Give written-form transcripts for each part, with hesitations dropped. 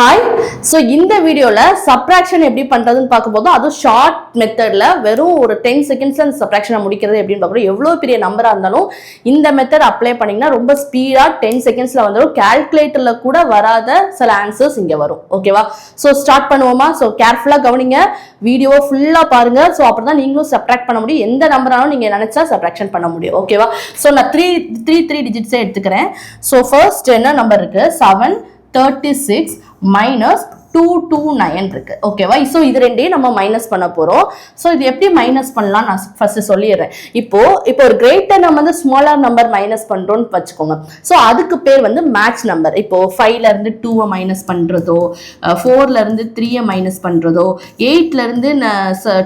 Hi. So இந்த வீடியோவில் subtraction எப்படி பண்ணுறதுன்னு பார்க்கும்போது அதுவும் ஷார்ட் மெத்தடில் வெறும் ஒரு 10 செகண்ட்ஸில் அந்த சப்ராக்ஷனை முடிக்கிறது எப்படின்னு பார்க்குறோம். எவ்வளோ பெரிய நம்பராக இருந்தாலும் இந்த மெத்தட் அப்ளை பண்ணிங்கன்னா ரொம்ப ஸ்பீடாக 10 செகண்ட்ஸில் வந்துடும். கேல்குலேட்டரில் கூட வராத சில ஆன்சர்ஸ் இங்கே வரும். ஓகேவா? ஸோ ஸ்டார்ட் பண்ணுவோமா? ஸோ கேர்ஃபுல்லாக கவனிங்க, வீடியோவை ஃபுல்லாக பாருங்கள். ஸோ அப்படி தான் நீங்களும் சப்ராக்ட் பண்ண முடியும். எந்த நம்பராலும் நீங்கள் நினச்சா சப்ராக்ஷன் பண்ண முடியும். ஓகேவா? ஸோ நான் த்ரீ டிஜிட்ஸே எடுத்துக்கிறேன். ஸோ ஃபர்ஸ்ட் என்ன நம்பர் இருக்குது? 736 minus 229 இருக்கு. ஓகேவா? ஸோ இது ரெண்டையும் நம்ம மைனஸ் பண்ண போறோம். ஸோ இது எப்படி மைனஸ் பண்ணலாம் நான் ஃபர்ஸ்ட் சொல்லிடுறேன். இப்போ ஒரு கிரேட்டர் நம்ம வந்து ஸ்மாலர் நம்பர் மைனஸ் பண்றோம்னு வச்சுக்கோங்க. ஸோ அதுக்கு பேர் வந்து மேட்ச் நம்பர். இப்போ 5ல இருந்து 2 மைனஸ் பண்றதோ, 4ல இருந்து 3 மைனஸ் பண்றதோ, 8ல இருந்து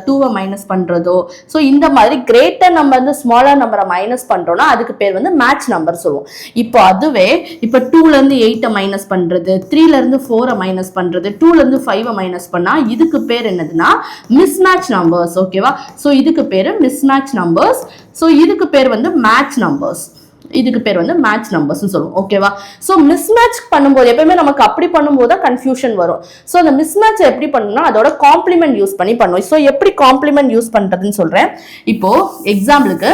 2 மைனஸ் பண்றதோ, ஸோ இந்த மாதிரி கிரேட்டர் நம்பர் வந்து ஸ்மாலர் நம்பரை மைனஸ் பண்றோம்னா அதுக்கு பேர் வந்து மேட்ச் நம்பர் சொல்லுவோம். இப்போ அதுவே இப்போ 2ல இருந்து 8 மைனஸ் பண்றது, 3ல இருந்து 4 மைனஸ் பண்றது, 2ல இருந்து 5 மைனஸ் பண்ணா இதுக்கு பேர் என்னதுன்னா மிஸ்மேட்ச் நம்பர்ஸ். ஓகேவா? சோ இதுக்கு பேரு மிஸ்மேட்ச் நம்பர்ஸ். சோ இதுக்கு பேர் வந்து மேட்ச் நம்பர்ஸ். இதுக்கு பேர் வந்து மேட்ச் நம்பர்ஸ் சொல்லுவோம். ஓகேவா? சோ மிஸ்மேட்ச் பண்ணும்போது எப்பவுமே நமக்கு அப்படி பண்ணும்போது தான் கன்ஃபியூஷன் வரும். சோ அந்த மிஸ்மேட்ச் எப்படி பண்ணணும்னா அதோட காம்ப்ளிமெண்ட் யூஸ் பண்ணி பண்ணுவோம். சோ எப்படி காம்ப்ளிமெண்ட் யூஸ் பண்றதுன்னு சொல்றேன். இப்போ எக்ஸாம்பிளுக்கு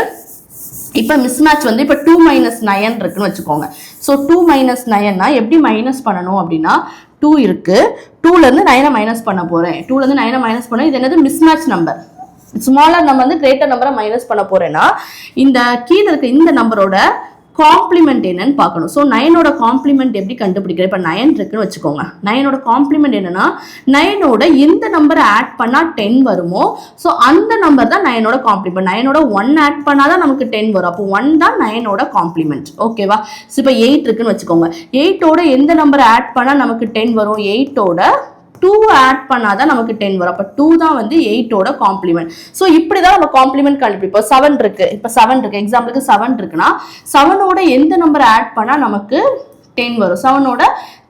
இப்போ மிஸ்மேட்ச் வந்து இப்போ 2 - 9 இருக்குன்னு வச்சுக்கோங்க. ஸோ 2 - 9னா எப்படி மைனஸ் பண்ணணும் அப்படின்னா 2 இருக்கு, 2ல இருந்து 9 மைனஸ் பண்ண போறேன். 2ல இருந்து 9 மைனஸ் பண்ண இது என்னது? Mismatch number. ஸ்மாலர் நம்பர் வந்து கிரேட்டர் நம்பரை மைனஸ் பண்ண போறேன்னா இந்த கீழே இருக்க இந்த நம்பரோட காம்ப்ளிமெண்ட் என்னன்னு பார்க்கணும். ஸோ 9ஓட காம்ப்ளிமெண்ட் எப்படி கண்டுபிடிக்கிற? இப்போ 9 இருக்குன்னு வச்சுக்கோங்க. 9ஓட காம்ப்ளிமெண்ட் என்னன்னா 9ஓட எந்த நம்பரை ஆட் பண்ணா 10 வருமோ ஸோ அந்த நம்பர் தான் 9ஓட காம்ப்ளிமெண்ட். 9ஓட 1 ஆட் பண்ணாதான் நமக்கு 10 வரும். அப்போ 1 தான் 9ஓட காம்ப்ளிமெண்ட். ஓகேவா? ஸோ இப்போ 8 இருக்குன்னு வச்சுக்கோங்க. 8ஓட எந்த நம்பரை ஆட் பண்ணா நமக்கு 10 வரும்? 8ஓட 2 ஆட் பண்ணாதான் நமக்கு 10 வரும். அப்ப 2 தான் வந்து 8ஓட காம்ப்ளிமெண்ட். சோ இப்படிதான் நம்ம காம்ப்ளிமெண்ட் கண்டுபிடிப்போம். 7 இருக்கு, இப்ப 7 இருக்கு, எக்ஸாம்பிளுக்கு 7 இருக்குன்னா 7ஓட எந்த நம்பர் ஆட் பண்ணா நமக்கு 10 வரும்? 7ஓட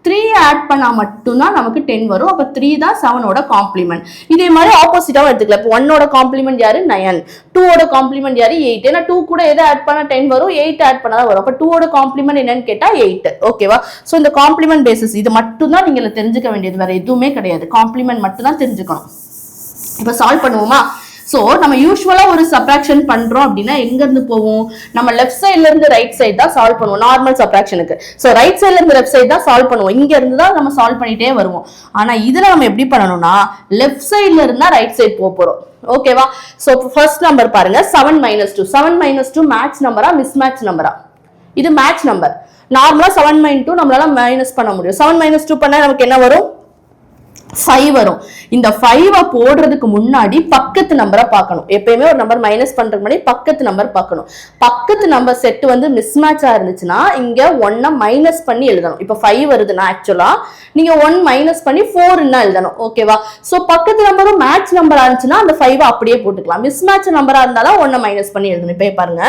3 ஆட் பண்ணா மட்டும்தான் நமக்கு 10 வரும். அப்ப 3 தான் 7ஓட காம்ப்ளிமெண்ட். இதே மாதிரி ஆப்போசிட்டாவும் எடுத்துக்கலாம். இப்போ 1ஓட காம்ப்ளிமெண்ட் யாரு? 9. 2ஓட காம்ப்ளிமெண்ட் யாரு? 8. ஏன்னா 2 கூட எதை ஆட் பண்ணா 10 வரும்? 8 ஆட் பண்ணா வரும். அப்ப 2ஓட காம்ப்ளிமெண்ட் என்னன்னு கேட்டா 8. ஓகேவா? சோ இந்த காம்ப்ளிமெண்ட் பேசிஸ் இது மட்டும் தான் நீங்க தெரிஞ்சுக்க வேண்டியது, வேற எதுவுமே கிடையாது. காம்ப்ளிமெண்ட் மட்டும் தான் தெரிஞ்சுக்கணும். இப்ப சால்வ் பண்ணுவோமா? ஸோ நம்ம யூஸ்வலா ஒரு சப்ராக்ஷன் பண்றோம் அப்படின்னா எங்க இருந்து போவோம்? நம்ம லெஃப்ட் சைட்ல இருந்து ரைட் சைடு தான் சால்வ் பண்ணுவோம் நார்மல் சப்ராக்ஷனுக்கு. ஸோ ரைட் சைட்ல இருந்து லெஃப்ட் சைடு தான் சால்வ் பண்ணுவோம். இங்க இருந்து தான் நம்ம சால்வ் பண்ணிட்டே வருவோம். ஆனா இதுல நம்ம எப்படி பண்ணணும்னா லெஃப்ட் சைட்ல இருந்தா ரைட் சைடு போறோம். ஓகேவா? ஸோ ஃபர்ஸ்ட் நம்பர் பாருங்க, 7 - 2. 7 - 2 மேட்ச் நம்பரா மிஸ்மேட்ச் நம்பரா? இது மேட்ச் நம்பர். நார்மலா 7 - 2 நம்மளால மைனஸ் பண்ண முடியும். 7 - 2 பண்ணா நமக்கு என்ன வரும்? 5 வரும். இந்த 5 போடுறதுக்கு முன்னாடி பக்கத்து நம்பரை பார்க்கணும். எப்பயுமே ஒரு நம்பர் மைனஸ் பண்றதுக்கு முன்னாடி பக்கத்து நம்பர் பார்க்கணும். பக்கத்து நம்பர் செட் வந்து மிஸ்மேட்சா இருந்துச்சுன்னா இங்க 1 மைனஸ் பண்ணி எழுதணும். இப்போ 5 வருதுன்னா ஆக்சுவலா நீங்க 1 மைனஸ் பண்ணி 4 எழுதணும். ஓகேவா? சோ பக்கத்து நம்பரும் மேட்ச் நம்பரா இருந்துச்சுன்னா அந்த 5 அப்படியே போட்டுக்கலாம். மிஸ்மேட்ச் நம்பரா இருந்தாலும் 1 மைனஸ் பண்ணி எழுதணும். இப்போ பாருங்க,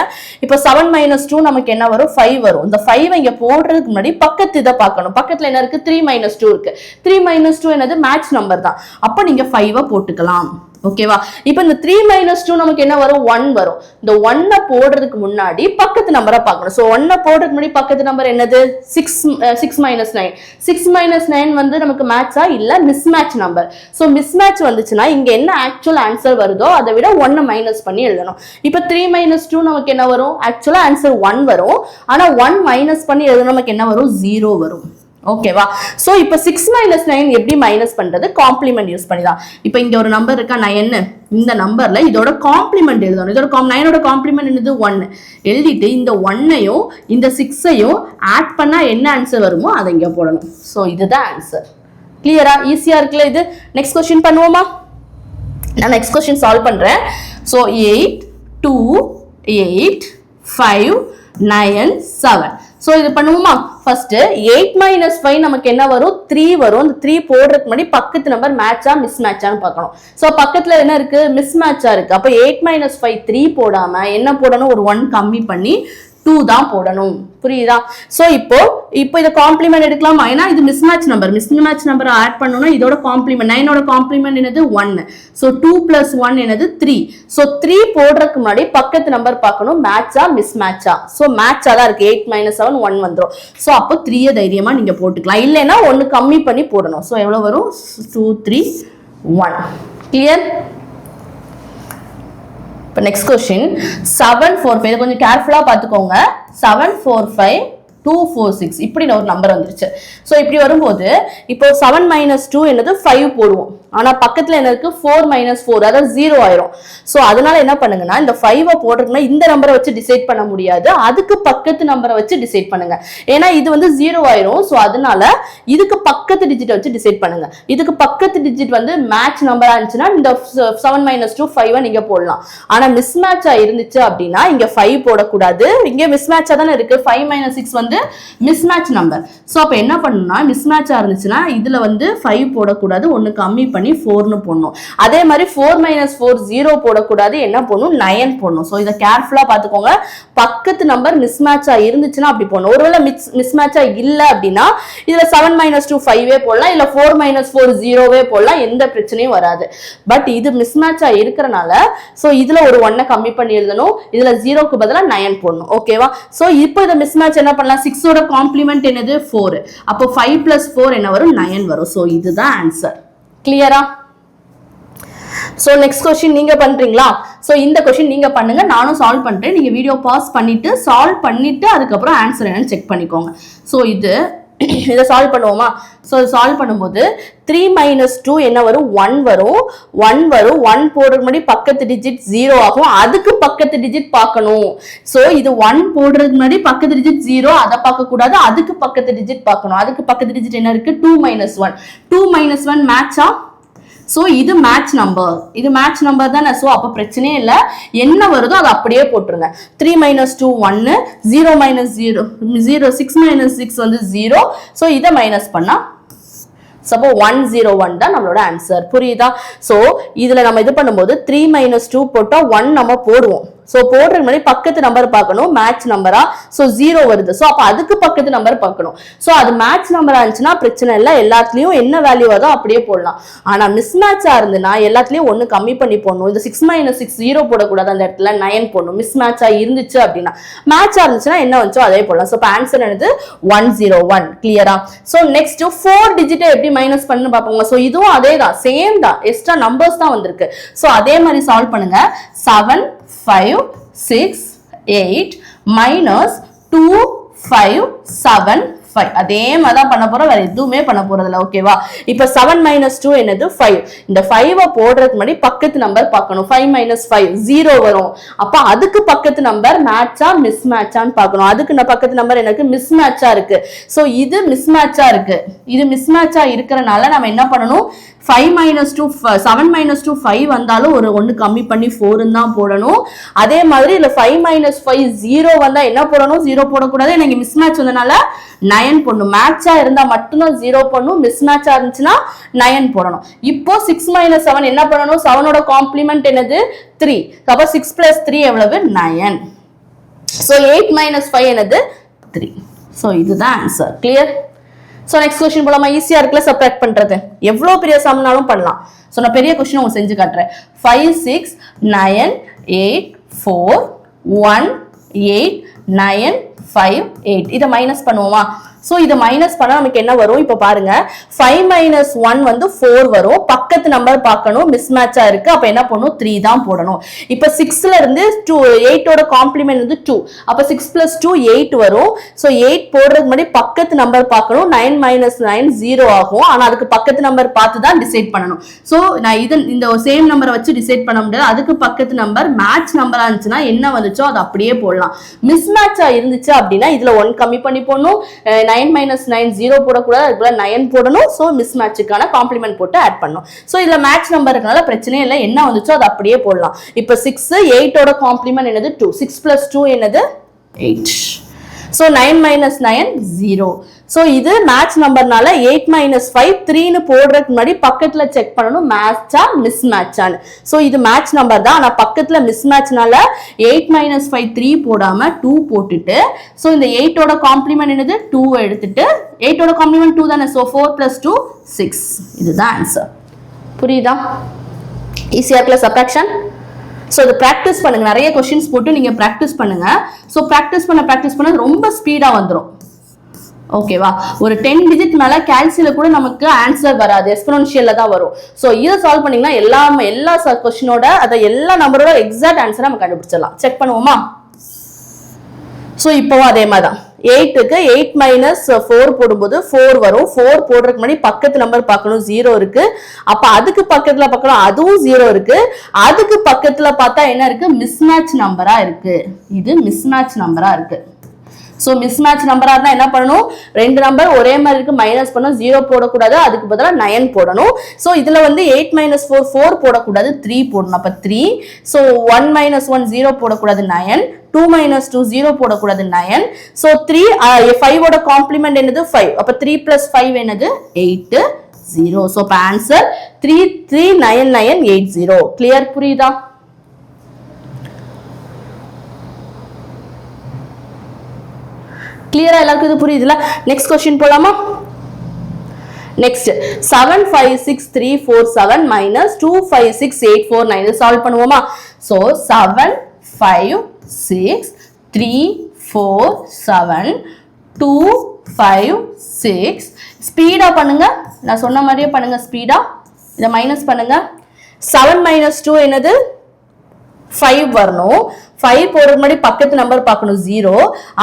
இப்போ 7 - 2 நமக்கு என்ன வரும்? 5 வரும். இந்த 5 இங்க போடுறதுக்கு முன்னாடி பக்கத்து இதை பார்க்கணும். பக்கத்துல என்ன இருக்கு? 3 - 2 இருக்கு. 3 - 2 என்னது? மேட்ச் நம்பர் தான். அப்ப நீங்க 5 போட்டுக்கலாம். ஓகேவா? இப்ப இந்த 3 - 2 நமக்கு என்ன வரும்? 1 வரும். இந்த 1 போடுறதுக்கு முன்னாடி பக்கத்து நம்பரை பார்க்கணும். சோ 1 போடுறதுக்கு முன்னாடி பக்கத்து நம்பர் என்னது? 6 - 9. 6 - 9 வந்து நமக்கு மேட்சா இல்ல மிஸ்மேட்ச் நம்பர். சோ மிஸ்மேட்ச் வந்துச்சுன்னா இங்க என்ன ஆக்சுவல் ஆன்சர் வருதோ அதை விட 1 மைனஸ் பண்ணி எழுதணும். இப்ப 3 - 2 நமக்கு என்ன வரும்? ஆக்சுவலா ஆன்சர் 1 வரும். ஆனா 1 மைனஸ் பண்ணி எழுதணும் நமக்கு என்ன வரும்? 0 வரும். ஓகேவா? சோ இப்போ 6 - 9 எப்படி மைனஸ் பண்றது? காம்ப்ளிமெண்ட் யூஸ் பண்ணி தான். இப்போ இங்க ஒரு நம்பர் இருக்கா 9. இந்த நம்பர்ல இதோட காம்ப்ளிமெண்ட் எழுதணும். இதோட 9ஓட காம்ப்ளிமெண்ட் என்னது? 1. எழுதிட்டு இந்த 1ஐயும் இந்த 6ஐயும் ஆட் பண்ணா என்ன ஆன்சர் வருமோ அதை இங்க போடணும். சோ இதுதான் ஆன்சர். கிளியரா? ஈஸியா இருக்குல்ல இது? நெக்ஸ்ட் क्वेश्चन பண்ணுவோமா? நான் நெக்ஸ்ட் क्वेश्चन சால்வ் பண்றேன். சோ 8 2 8 5 9 7. சோ இது பண்ணுவோமா? ஃபர்ஸ்ட் 8 - 5 நமக்கு என்ன வரும்? 3 வரும். இந்த 3 போடுறதுக்கு முன்னாடி பக்கத்து நம்பர் மேட்சா மிஸ்மேட்சான்னு பார்க்கணும். சோ பக்கத்துல என்ன இருக்கு? மிஸ்மேட்சா இருக்கு. அப்ப 8 - 5 3 போடாம என்ன போடணும்? ஒரு 1 கம்மி பண்ணி 2 தான் போடணும். புரியுதா? சோ இப்போ இத காம்ப்ளிமெண்ட் எடுக்கலாமா? ஏன்னா இது மிஸ்மேட்ச் நம்பர் ஆட் பண்ணனும்னா இதோட காம்ப்ளிமெண்ட் 9 ஓட காம்ப்ளிமெண்ட் என்னது 1. சோ 2 + 1 என்னது 3. சோ 3 போடுறதுக்கு முன்னாடி பக்கத்து நம்பர் பார்க்கணும், மேட்சா மிஸ்மேட்சா. சோ மேட்சா தான் இருக்கு. 8 - 7 1 வந்துரும். சோ அப்போ 3 தைரியமா நீங்க போட்டுக்கலாம். இல்லனா 1 கம்மி பண்ணி போடணும். சோ எவ்வளவு வரும்? 2 3 1. கிளியர்? இப்போ நெக்ஸ்ட் क्वेश्चन 7 4 5. கொஞ்சம் கேர்ஃபுல்லா பாத்துக்கோங்க. 7 4 5 2 4 6 இப்படி ஒரு நம்பர் வந்துருச்சு. சோ இப்படி வரும்போது இப்போ 7 - 2 என்னது 5 போடுவோம். ஆனா பக்கத்துல என்ன இருக்கு? 4 - 4 அதாவது 0 ஆயிரும். சோ அதனால என்ன பண்ணுங்கன்னா இந்த 5 போடுறதுனா இந்த நம்பரை வச்சு டிசைட் பண்ண முடியாது, அதுக்கு பக்கத்து நம்பரை வச்சு டிசைட் பண்ணுங்க. ஏன்னா இது வந்து 0 ஆயிரும். சோ அதனால இதுக்கு பக்கத்து டிஜிட் வச்சு டிசைட் பண்ணுங்க. இதுக்கு பக்கத்து டிஜிட் வந்து மேட்ச் நம்பரா இருந்துச்சுன்னா இந்த 7 - 2 5 நீங்க போடலாம். ஆனா மிஸ் மேட்சா இருந்துச்சு அப்படின்னா இங்க 5 போடக்கூடாது. இங்க மிஸ் மேட்சா தானே இருக்கு. 5 - 6 வந்து மிஸ் மேட்ச் நம்பர். சோ அப்ப என்ன பண்ணணும்னா மிஸ் மேட்சா இருந்துச்சுன்னா இதுல வந்து 5 போடக்கூடாது, 1 கம்மி பண்ணி 4 போடணும். அதே மாதிரி 4 - 4 0 போடக்கூடாது, என்ன போடணும்? 9 போடணும். சோ இத கேர்ஃபுல்லா பாத்துக்கோங்க. பக்கத்து நம்பர் மிஸ் மேட்சா இருந்துச்சுன்னா அப்படி போடணும். ஒருவேளை மிஸ் மேட்சா இல்ல அப்படின்னா இதுல 7 - 2 5 போடலாம், இல்ல 4 - 4 0 போடலாம், எந்த பிரச்சனையும் வராது. பட் இது மிஸ் மேட்சா இருக்கறனால சோ இதுல ஒரு 1 கம்மி பண்ணி எழுதணும், இதுல 0க்கு பதிலா 9 போடணும். ஓகேவா? சோ இப்போ இந்த மிஸ் மேட்ச் என்ன பண்ணலாம்? 6 ஓட காம்ப்ளிமெண்ட் என்னது 4. அப்போ 5 + 4 என்ன வரும்? 9 வரும். சோ இதுதான் ஆன்சர். கிளியரா? சோ நெக்ஸ்ட் क्वेश्चन நீங்க பண்றீங்களா? சோ இந்த क्वेश्चन நீங்க பண்ணுங்க, நானும் சால்வ் பண்றேன். நீங்க வீடியோ பாஸ் பண்ணிட்டு சால்வ் பண்ணிட்டு அதுக்கு அப்புறம் ஆன்சர் என்னன்னு செக் பண்ணிக்கோங்க. சோ இத சால்வ் பண்ணுவோமா? சோ சால்வ் பண்ணும்போது 3 - 2 என்ன வரும்? 1 வரும். 1 போடுறதுக்கு முன்னாடி பக்கத்து டிஜிட் 0 ஆகும், அதுக்கு பக்கத்து டிஜிட் பார்க்கணும். சோ இது 1 போடுறதுக்கு முன்னாடி பக்கத்து டிஜிட் 0, அத பார்க்க கூடாது, அதுக்கு பக்கத்து டிஜிட் பார்க்கணும். அதுக்கு பக்கத்து டிஜிட் என்ன இருக்கு? 2 - 1. 2 - 1 மேட்சா? சோ இது மேட்ச் நம்பர் தானே. சோ அப்ப பிரச்சனையே இல்ல, என்ன வருதோ அதை அப்படியே போட்டுருங்க. 3 - 2 1, 0 - 0 6 - 6 வந்து 0. சோ இதை மைனஸ் பண்ணா சப்போ 101 தான் நம்மளோட ஆன்சர். புரியுதா? சோ இதுல நம்ம இது பண்ணும்போது 3 - 2 போட்டா 1 நம்ம போடுவோம். சோ போடுறதுக்கு முன்னாடி பக்கத்து நம்பர் பார்க்கணும், மேட்ச் நம்பரா. சோ 0 வருது. சோ அப்ப அதுக்கு பக்கத்து நம்பர் பார்க்கணும். சோ அது மேட்ச் நம்பரா இருந்துச்சுன்னா பிரச்சனை இல்லை, எல்லாத்துலயும் என்ன வேல்யூ வருதோ அப்படியே போடலாம். ஆனா மிஸ் மேட்சா இருந்துன்னா எல்லாத்துலயும் 1 கம்மி பண்ணி போடணும். இந்த 6 - 6 0 போடக்கூடாது, அந்த இடத்துல 9 போடணும். மிஸ் மேட்சா இருந்துச்சு அப்படின்னா, மேட்சா இருந்துச்சுன்னா என்ன வந்துச்சோ அதே போடலாம். சோ ஆன்சர் என்னது? 101. கிளியரா? சோ நெக்ஸ்ட் 4 டிஜிட் எப்படி மைனஸ் பண்ணு பாப்போங்க. சோ இதுவும் அதே தான், சேம் தான், எக்ஸ்ட்ரா நம்பர்ஸ் தான் வந்திருக்கு. சோ அதே மாதிரி சால்வ் பண்ணுங்க. 7 5 6 8 minus 2 5 7 5. அதே மாதிரி தான் பண்ண போறோம், வேற எதுவுமே பண்ண போறது இல்ல. ஓகேவா? இப்ப 7 - 2 என்னது 5. இந்த 5 போடுறதுக்கு முன்னாடி பக்கத்து நம்பர் பார்க்கணும். 5 - 5 0 வரும். அப்ப அதுக்கு பக்கத்து நம்பர் மேட்சா மிஸ் மேட்சான்னு பார்க்கணும். அதுக்கு பக்கத்து நம்பர் எனக்கு மிஸ் மேட்சா இருக்கு. சோ இது மிஸ் மேட்சா இருக்கு. இது மிஸ் மேட்சா இருக்கறனால நம்ம என்ன பண்ணணும்? 5 - 2 7 - 2 5 வந்தாலும் ஒரு 1 கம்மி பண்ணி 4 தான் போடணும். அதே மாதிரி இல்ல 5 - 5 0 வந்தா என்ன போடணும்? 0 போடக்கூடாது, எனக்கு மிஸ் மேட்ச் வந்தனால 9 போடணும். மேட்சா இருந்தா மட்டும்தான் 0 போடணும், மிஸ் மேட்சா இருந்துச்சுன்னா 9 போடணும். இப்போ 6 - 7 என்ன பண்ணணும்? 7 ஓட காம்ப்ளிமெண்ட் என்னது? 3. அப்ப 6 + 3 எவ்வளவு? 9. சோ 8 - 5 என்னது? 3. சோ இதுதான் answer. Clear? So next question போலாமா? ஈஸியா இருக்குல சப்ட்ராக்ட் பண்றது, எவ்வளவு பெரிய சம்னாலும் பண்ணலாம். சோ நான் பெரிய क्वेश्चन உங்களுக்கு செஞ்சு காட்டுறேன். 5 6 9 8 4 1 8 9 5 8. இத மைனஸ் பண்ணுவோமா? சோ இத மைனஸ் பண்ணா நமக்கு என்ன வரும்? இப்ப பாருங்க, 5 - 1 வந்து 4 வரும். பக்கத்து நம்பர் பார்க்கணும், மிஸ் மேட்சா இருக்கு. அப்ப என்ன பண்ணணும்? 3 தான் போடணும். இப்ப 6ல இருந்து 8 ஓட காம்ப்ளிமெண்ட் வந்து 2. அப்ப 6 + 2 8 வரும். சோ 8 போடுறதுக்கு முன்னாடி பக்கத்து நம்பர் பார்க்கணும். 9 - 9 0 ஆகும். ஆனா அதுக்கு பக்கத்து நம்பர் பார்த்து தான் டிசைட் பண்ணணும். சோ நான் இந்த சேம் நம்பரை வச்சு டிசைட் பண்ண முடியாது. அதுக்கு பக்கத்து நம்பர் மேட்ச் நம்பரா இருந்துச்சுன்னா என்ன வந்துச்சோ அது அப்படியே போடலாம். மிஸ் மேட்சா இருந்துச்சு அப்படின்னா இதுல 1 கம்மி பண்ணி போடணும். 9 - 9 0 போடக்கூடாது, அதுக்குள்ள 9 போடணும். சோ மிஸ் மேட்சுக்கான காம்ப்ளிமெண்ட் போட்டு ஆட் பண்ணணும். சோ இதுல மேட்ச் நம்பர் இருக்கனால பிரச்சனையே இல்லை, என்ன வந்துச்சோ அது அப்படியே போடலாம். இப்ப 6 8 ஓட காம்ப்ளிமெண்ட் என்னது? 2. 6 + 2 என்னது? 8. So 9 minus 9 0. ஸோ இது மேட்ச் நம்பர்னால 8 minus 5 3ன்னு போடுறதுக்கு முன்னாடி பக்கத்துல செக் பண்ணணும் மேட்சா மிஸ் மேட்சான்னு. ஸோ இது மேட்ச் நம்பர் தான், ஆனால் பக்கத்துல மிஸ் மேட்ச்னால 8 minus 5 3 போடாம 2 போட்டுட்டு, ஸோ இந்த 8ஓட காம்ப்ளிமெண்ட் என்னது 2 எடுத்துட்டு 8ஓட காம்ப்ளிமெண்ட் 2 தானே, ஸோ 4 plus 2 6. இதுதான் ஆன்சர். புரியுதா? ஈஸியா இருக்குல்ல சப்ட்ராக்ஷன்? ஸோ இது ப்ராக்டிஸ் பண்ணுங்க, நிறைய கொஸ்டின்ஸ் போட்டு நீங்க ப்ராக்டிஸ் பண்ணுங்க. ஸோ ப்ராக்டிஸ் பண்ண ரொம்ப ஸ்பீடா வந்துடும். ஓகேவா? ஒரு 10 டிஜிட் மேல கால்சியில கூட நமக்கு ஆன்சர் வராது, எக்ஸ்போனென்ஷியல்ல தான் வரும். ஸோ இதை சால்வ் பண்ணீங்கன்னா எல்லா கொஸ்டினோட எல்லா நம்பரோட எக்ஸாக்ட் ஆன்சரை நம்ம கண்டுபிடிச்சிடலாம். செக் பண்ணுவோமா? ஸோ இப்போவும் அதே மாதிரி தான் 8க்கு 8 minus 4 போடும்போது 4 வரும். 4 போடுறதுக்கு முன்னாடி பக்கத்து நம்பர் பார்க்கணும், 0 இருக்கு. அப்ப அதுக்கு பக்கத்துல பார்க்கணும், அதுவும் 0 இருக்கு. அதுக்கு பக்கத்துல பார்த்தா என்ன இருக்கு, மிஸ்மேட்ச் நம்பரா இருக்கு. இது மிஸ்மேட்ச் நம்பரா இருக்கு. ஸோ மிஸ்மேட்ச் நம்பரா இருந்தா என்ன பண்ணணும், ரெண்டு நம்பர் ஒரே மாதிரி இருக்கு, மைனஸ் பண்ணணும், 0 போடக்கூடாது, அதுக்கு பதிலாக 9 போடணும். ஸோ இதுல வந்து 8 minus 4 4 போடக்கூடாது, 3 போடணும். அப்ப 3. ஸோ 1 minus 1 0 போடக்கூடாது, 9. 2 minus 2 0 போடக்கூடாது, 9. ஸோ 3 5ஓட காம்ப்ளிமெண்ட் என்னது 5. அப்ப 3 plus 5 என்னது 8 0. ஸோ அப்ப ஆன்சர் 339980. கிளியர்? புரியுதா? கிளியரா எல்லாருக்கும் இது புரியுதுல? நெக்ஸ்ட் क्वेश्चन போலாமா? நெக்ஸ்ட் 756347 minus 256849 இது சால்வ் பண்ணுவோமா? சோ 756347 256 ஸ்பீடா பண்ணுங்க, நான் சொன்ன மாதிரியே பண்ணுங்க. ஸ்பீடா இத மைனஸ் பண்ணுங்க. 7 minus 2 என்னது 5 வரணும். 5 போடுறதுக்கு முன்னாடி பக்கத்து நம்பர் பார்க்கணும், 0.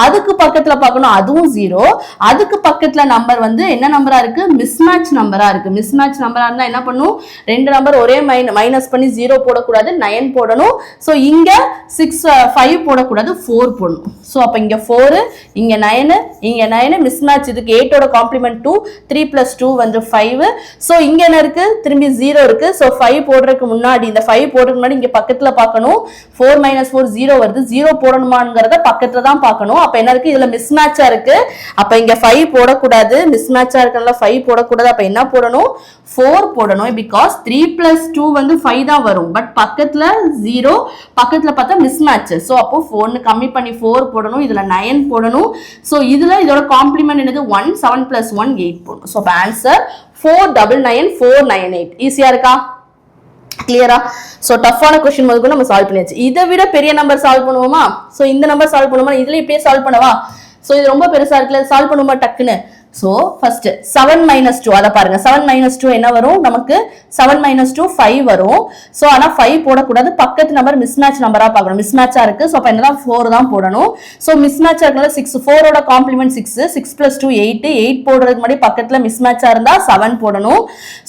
அதுக்கு பக்கத்துல பார்க்கணும், அதுவும் 0. அதுக்கு பக்கத்துல நம்பர் வந்து என்ன நம்பரா இருக்கு, மிஸ்மேட்ச் நம்பரா இருக்கு. மிஸ்மேட்ச் நம்பரா இருந்தா என்ன பண்ணும், ரெண்டு நம்பர் ஒரே மைனஸ் பண்ணி 0 போடக்கூடாது, 9 போடணும். ஸோ இங்க 5 போடக்கூடாது, 4 போடணும். ஸோ அப்ப இங்க 4, இங்க 9, இங்க 9 மிஸ்மேட்ச். இதுக்கு 8ஓட காம்ப்ளிமெண்ட் 2, 3 plus 2 வந்து 5. ஸோ இங்க என்ன இருக்கு, திரும்பி 0 இருக்கு. ஸோ 5 போடுறதுக்கு முன்னாடி, இந்த 5 போடுறதுக்கு முன்னாடி இங்க பக்கத்துல பார்க்கணும், 4 minus 4 0 வருது, 0 போடணுமாங்கிறத பக்கத்துல தான் பார்க்கணும். அப்ப என்ன இருக்கு, இதுல மிஸ்மேட்சா இருக்கு. அப்ப இங்க 5 போடக்கூடாது, மிஸ்மேட்சா இருக்கனால 5 போடக்கூடாது. அப்ப என்ன போடணும், 4 போடணும். பிகாஸ் 3 plus 2 வந்து 5 தான் வரும். பட் பக்கத்துல 0, பக்கத்துல பார்த்தா மிஸ்மேட்ச். சோ அப்போ 4 கம்மி பண்ணி 4 போடணும். இதுல 9 போடணும். சோ இதுல இதோட காம்ப்ளிமெண்ட் என்னது 1, 7 plus 1 8 போடணும். So answer 499498. ஈஸியா இருக்கா? கிளியரா? சோ டஃப்பான क्वेश्चन முதல்ல நம்ம சால்வ் பண்ணியாச்சு. இதை விட பெரிய நம்பர் சால்வ் பண்ணுவோமா? சோ இந்த நம்பர் சால்வ் பண்ணுவோமா? இதுல இப்படியே சால்வ் பண்ணவா? சோ இது ரொம்ப பெருசா இருக்குல, சால்வ் பண்ணுவோமா டக்குன்னு? சோ ஃபர்ஸ்ட் 7 minus 2 அத பாருங்க. 7 minus 2 என்ன வரும் நமக்கு? 7 minus 2 5 வரும். சோ ஆனா 5 போடக்கூடாது, பக்கத்து நம்பர் மிஸ்மேட்ச் நம்பரா பார்க்கணும். மிஸ்மேட்சா இருக்கு. சோ அப்ப என்னதான் 4 தான் போடணும். சோ மிஸ்மேட்சா இருக்கனால 6, 4ஓட காம்ப்ளிமெண்ட் 6, 6 plus 2 8. 8 போடுறதுக்கு முன்னாடி பக்கத்துல மிஸ்மேட்சா இருந்தா 7 போடணும்.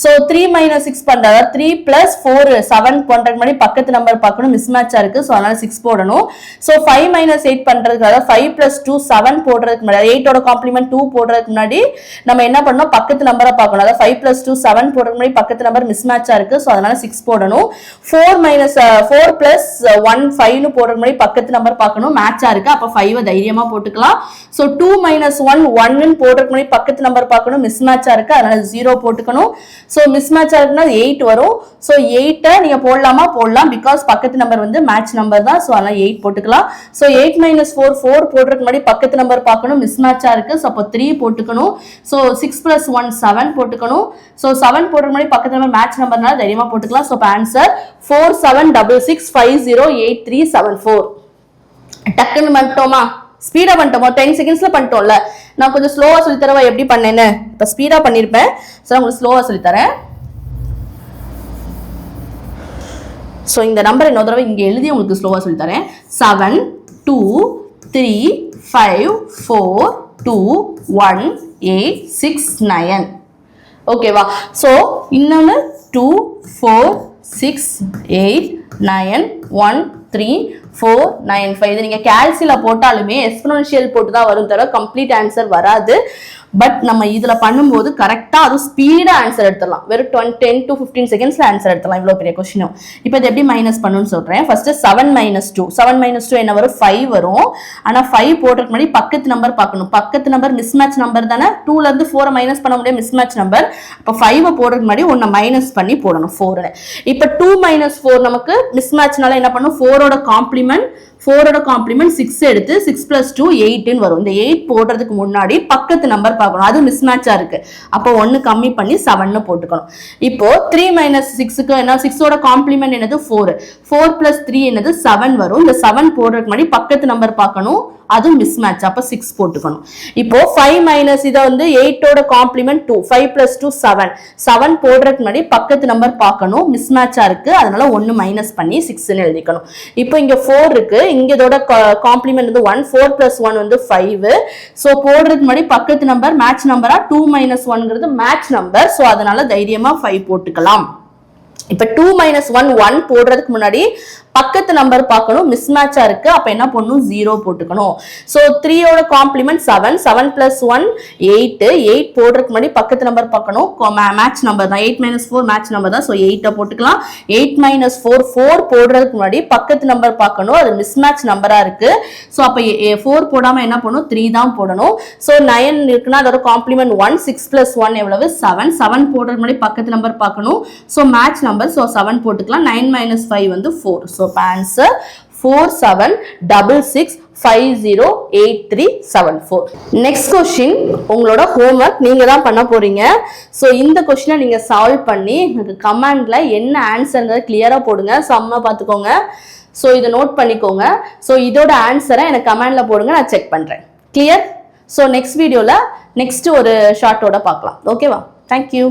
சோ 3 minus 6 பண்றதா 3 plus 4 7 பண்றதுக்கு முன்னாடி பக்கத்து நம்பர் பார்க்கணும், மிஸ்மேட்சா இருக்கு. சோ அதனால 6 போடணும். சோ 5 minus 8 பண்றதுக்கு, அதாவது 5 plus 2 7 போடுறதுக்கு முன்னாடி 8ஓட காம்ப்ளிமெண்ட் 2 போடுறதுக்கு முன்னாடி நம்ம என்ன பண்ணோம், பக்கத்து நம்பரை பார்க்கணும். அதாவது 5 plus 2 7 போடுறதுக்கு முன்னாடி பக்கத்து நம்பர் மிஸ்மேட்சா இருக்கு. சோ அதனால 6 போடணும். 4 plus 1 5 னு போடுறதுக்கு முன்னாடி பக்கத்து நம்பர் பார்க்கணும், மேட்சா இருக்கு. அப்ப 5 தைரியமா போட்டுக்கலாம். சோ 2 minus 1 1 னு போடுறதுக்கு முன்னாடி பக்கத்து நம்பர் பார்க்கணும், மிஸ்மேட்சா இருக்கு. அதனால 0 போட்டுக்கணும். சோ மிஸ்மேட்சா இருக்குன்னா 8 வரும். சோ 8 நீங்க போடலாமா? போடலாம். பிகாஸ் பக்கத்து நம்பர் வந்து மேட்ச் நம்பர் தான். சோ அதனால 8 போட்டுக்கலாம். சோ 8 minus 4 4 போடுறதுக்கு முன்னாடி பக்கத்து நம்பர் பார்க்கணும், மிஸ்மேட்சா இருக்கு. சோ அப்ப 3 போட்டுக்கணும். சோ 6 plus 1 7 போட்டுக்கணும். சோ 7 போடுற மாதிரி பக்கத்துல நம்பர் மேட்ச் நம்பர்னால தைரியமா போட்டுக்கலாம். So answer 4766508374. டக்குன்னு பண்ணிட்டோமா? ஸ்பீடா பண்ணிட்டோமா? 10 செகண்ட்ஸ்ல பண்ணிட்டோம்ல. நான் கொஞ்சம் ஸ்லோவா சொல்லி தரவா எப்படி பண்ணேன்னு? இப்ப ஸ்பீடா பண்ணிருப்பேன். சோ உங்களுக்கு ஸ்லோவா சொல்லி தரேன். சோ இந்த நம்பர் இன்னொரு தடவை இங்க எழுதி உங்களுக்கு ஸ்லோவா சொல்லி தரேன். 7 2 3 5 4 2 1 8 6 9. ஓகேவா? சோ இன்னொன்னு 2 4 6 8 9 1 3 4 9 5. இது நீங்க கால்சியில போட்டாலுமே எக்ஸ்போனென்ஷியல் போட்டு தான் வரும், தவிர கம்ப்ளீட் ஆன்சர் வராது. பட் நம்ம இதுல பண்ணும்போது கரெக்டா அது ஸ்பீடா ஆன்சர் எடுத்துடலாம். வெறும் 10 to 15 செகண்ட்ஸ்ல ஆன்சர் எடுத்துடலாம் இவ்வளவு பெரிய கொஸ்டினும். இப்போ இது எப்படி மைனஸ் பண்ணணும்னு சொல்றேன். ஃபர்ஸ்ட் 7 - 2 7 - 2 என்ன வரும் 5 வரும். ஆனா 5 போடுறதுக்கு முன்னாடி பக்கத்து நம்பர் பார்க்கணும். பக்கத்து நம்பர் மிஸ்மேட்ச் நம்பர் தானே. 2ல இருந்து 4 மைனஸ் பண்ண முடியாது மிஸ்மேட்ச் நம்பர். அப்ப 5 போடுறதுக்கு முன்னாடி 1 மைனஸ் பண்ணி போடணும் 4. இப்ப 2 - 4 நமக்கு மிஸ்மேட்ச்னால என்ன பண்ணும் 4 ஓட காம்ப்ளிமெண்ட் 6 எடுத்து 6 + 2 8 வரும். இந்த 8 போடுறதுக்கு முன்னாடி பக்கத்து நம்பர் பார்க்கணும். அது மிஸ்மேட்சா இருக்கு. அப்போ 1 கம்மி பண்ணி 7 போட்டுக்கணும். இப்போ 3 - 6க்கு என்ன 6 ஓட காம்ப்ளிமெண்ட் என்னது 4 + 3 என்னது 7 வரும். இந்த 7 போடுறதுக்கு முன்னாடி பக்கத்து நம்பர் பார்க்கணும். அது மிஸ்மேட்ச். அப்ப 6 போட்டுக்கணும். இப்போ 5 - இத வந்து 8 ஓட காம்ப்ளிமெண்ட் 2 5 + 2 7 போடுறதுக்கு முன்னாடி பக்கத்து நம்பர் பார்க்கணும். மிஸ்மேட்சா இருக்கு. அதனால 1 மைனஸ் பண்ணி 6ன்னு எழுதிக்கணும். இப்போ இங்க 4 இருக்கு. இங்க இதோட காம்ப்ளிமெண்ட் வந்து 1 4 + 1 வந்து 5. சோ போடுறதுக்கு முன்னாடி பக்கத்து நம்பர் மேட்ச் நம்பரா 2 - 1ங்கிறது மேட்ச் நம்பர். சோ அதனால தைரியமா 5 போட்டுக்கலாம். இப்ப 2 - 1 போடுறதுக்கு முன்னாடி பக்கத்து நம்பர் பார்க்கணும். மிஸ்மேட்சா இருக்கு. அப்ப என்ன பண்ணணும் 0 போட்டுக்கணும். சோ 3 ஓட காம்ப்ளிமெண்ட் 7 + 1 8 போடுறதுக்கு முன்னாடி பக்கத்து நம்பர் பார்க்கணும். மேட்ச் நம்பர் தான் 8 - 4 மேட்ச் நம்பர் தான். சோ 8 போட்டுக்கலாம். 8 - 4 போடுறதுக்கு முன்னாடி பக்கத்து நம்பர் பார்க்கணும். அது மிஸ்மேட்ச் நம்பரா இருக்கு. சோ அப்ப 4 போடாம என்ன பண்ணணும் 3 தான் போடணும். சோ 9 இருக்குன்னா அதோட காம்ப்ளிமெண்ட் 1 6 + 1 எவ்வளவு 7 போடுறதுக்கு முன்னாடி பக்கத்து நம்பர் பார்க்கணும். So match number. சோ 7 போட்டுக்கலாம். 9 - 5 வந்து 4. So answer 4766508374. Next question உங்களோட ஹோம்வொர்க் நீங்க தான் பண்ண போறீங்க. சோ இந்த क्वेश्चனை நீங்க சால்வ் பண்ணி எனக்கு கமெண்ட்ல என்ன ஆன்சர்ன்றத கிளியரா போடுங்க. சம்ம பாத்துக்கோங்க. சோ இத நோட் பண்ணிக்கோங்க. சோ இதோட ஆன்சரை எனக்கு கமெண்ட்ல போடுங்க. நான் செக் பண்றேன். கிளியர்? சோ நெக்ஸ்ட் வீடியோல நெக்ஸ்ட் ஒரு ஷார்ட்டோட பார்க்கலாம். ஓகேவா? Thank you.